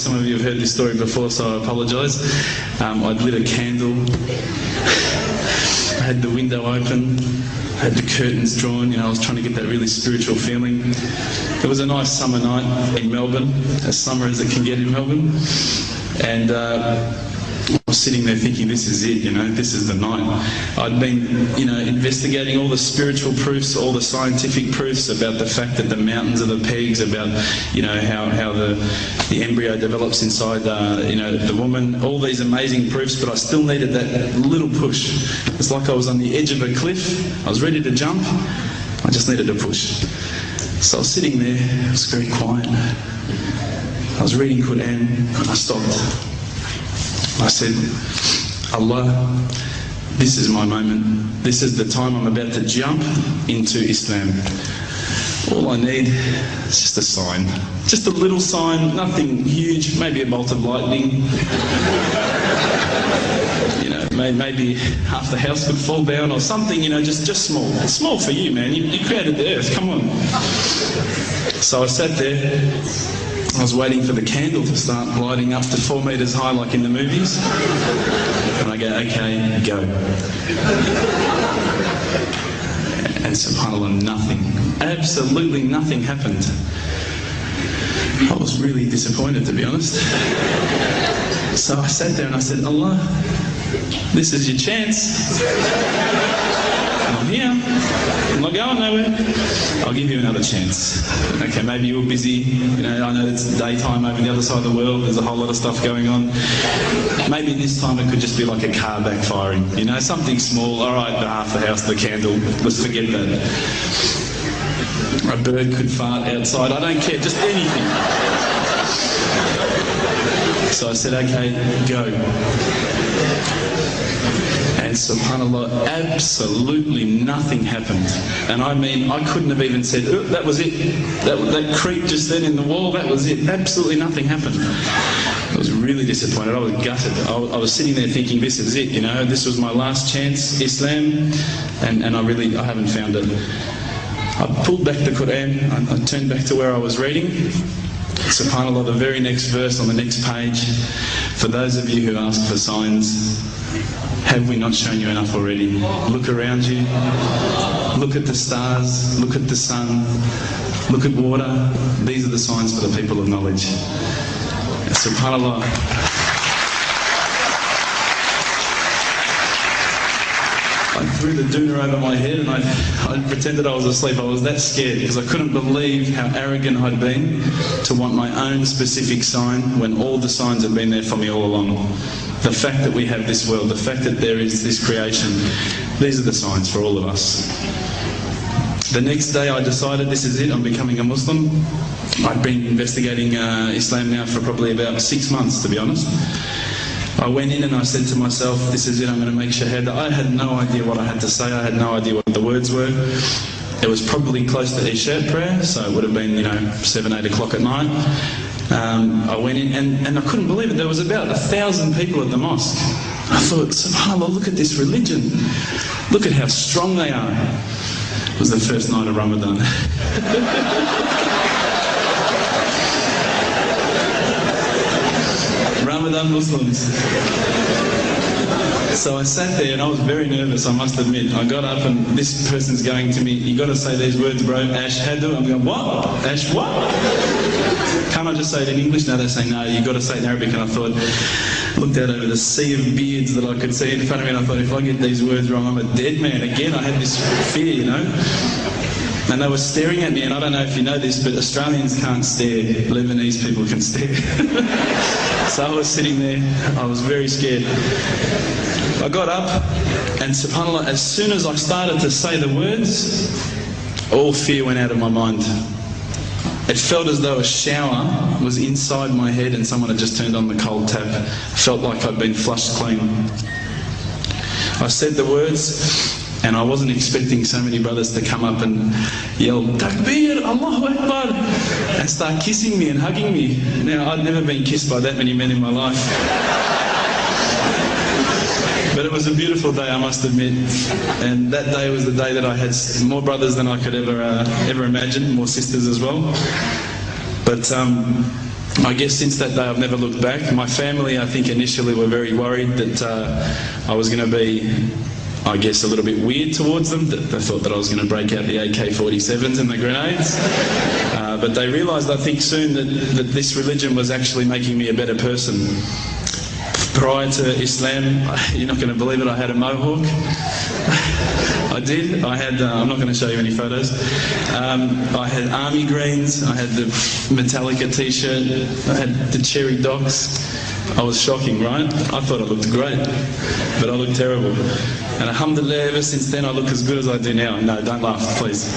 some of you have heard this story before, so I apologise. I'd lit a candle, I had the window open, I had the curtains drawn, you know, I was trying to get that really spiritual feeling. It was a nice summer night in Melbourne, as summer as it can get in Melbourne, and I was sitting there thinking, this is it, you know, this is the night. I'd been, you know, investigating all the spiritual proofs, all the scientific proofs about the fact that the mountains are the pegs, about, you know, how the embryo develops inside, you know, the woman, all these amazing proofs, but I still needed that little push. It's like I was on the edge of a cliff, I was ready to jump, I just needed a push. So I was sitting there, it was very quiet. I was reading Quran, and I stopped. I said, Allah, this is my moment. This is the time I'm about to jump into Islam. All I need is just a sign. Just a little sign, nothing huge, maybe a bolt of lightning. You know, maybe half the house could fall down or something, you know, just small. It's small for you, man. You created the earth, come on. So I sat there. I was waiting for the candle to start lighting up to 4 metres high like in the movies. And I go, okay, go. And subhanAllah, nothing. Absolutely nothing happened. I was really disappointed, to be honest. So I sat there and I said, Allah, this is your chance. I'm here. I'm not going nowhere. I'll give you another chance. Okay, maybe you were busy. You know, I know it's daytime over the other side of the world. There's a whole lot of stuff going on. Maybe this time it could just be like a car backfiring. You know, something small. All right, half the house, the candle. Let's forget that. A bird could fart outside. I don't care. Just anything. So I said, okay, go. And subhanAllah, absolutely nothing happened. And I mean, I couldn't have even said, oh, that was it. That creak just then in the wall, that was it. Absolutely nothing happened. I was really disappointed. I was gutted. I was sitting there thinking, this is it, you know, this was my last chance, Islam, and I haven't found it. I pulled back the Quran, I turned back to where I was reading. SubhanAllah, the very next verse on the next page, for those of you who ask for signs, have we not shown you enough already? Look around you, look at the stars, look at the sun, look at water. These are the signs for the people of knowledge. SubhanAllah. I threw the doona over my head and I pretended I was asleep. I was that scared because I couldn't believe how arrogant I'd been to want my own specific sign when all the signs had been there for me all along. The fact that we have this world, the fact that there is this creation, these are the signs for all of us. The next day I decided this is it, I'm becoming a Muslim. I'd been investigating Islam now for probably about 6 months, to be honest. I went in and I said to myself, this is it, I'm going to make shahada. I had no idea what I had to say, I had no idea what the words were. It was probably close to Isha prayer, so it would have been, you know, 7, 8 o'clock at night. I went in and I couldn't believe it, there was about 1,000 people at the mosque. I thought, subhanAllah, look at this religion. Look at how strong they are. It was the first night of Ramadan. Ramadan Muslims. So I sat there and I was very nervous, I must admit. I got up and this person's going to me, you got to say these words, bro, Ashhadu. I'm going, what? Ash what? Can't I just say it in English? No, they say no, you got to say it in Arabic. And I thought, looked out over the sea of beards that I could see in front of me and I thought, if I get these words wrong, I'm a dead man. Again, I had this fear, you know. And they were staring at me, and I don't know if you know this, but Australians can't stare. Lebanese people can stare. So I was sitting there, I was very scared. I got up, and subhanAllah, as soon as I started to say the words, all fear went out of my mind. It felt as though a shower was inside my head and someone had just turned on the cold tap. It felt like I'd been flushed clean. I said the words, and I wasn't expecting so many brothers to come up and yell, Takbir, Allahu Akbar, and start kissing me and hugging me. Now, I'd never been kissed by that many men in my life. But it was a beautiful day, I must admit. And that day was the day that I had more brothers than I could ever imagine, more sisters as well. But I guess since that day I've never looked back. My family, I think, initially were very worried that I was going to be, I guess, a little bit weird towards them. That they thought that I was going to break out the AK-47s and the grenades. But they realised, I think, soon that this religion was actually making me a better person. Prior to Islam, you're not going to believe it, I had a mohawk. I did. I had, I'm not going to show you any photos. I had army greens, I had the Metallica t-shirt, I had the cherry docks. I was shocking, right? I thought I looked great, but I looked terrible. And alhamdulillah, ever since then I look as good as I do now. No, don't laugh, please.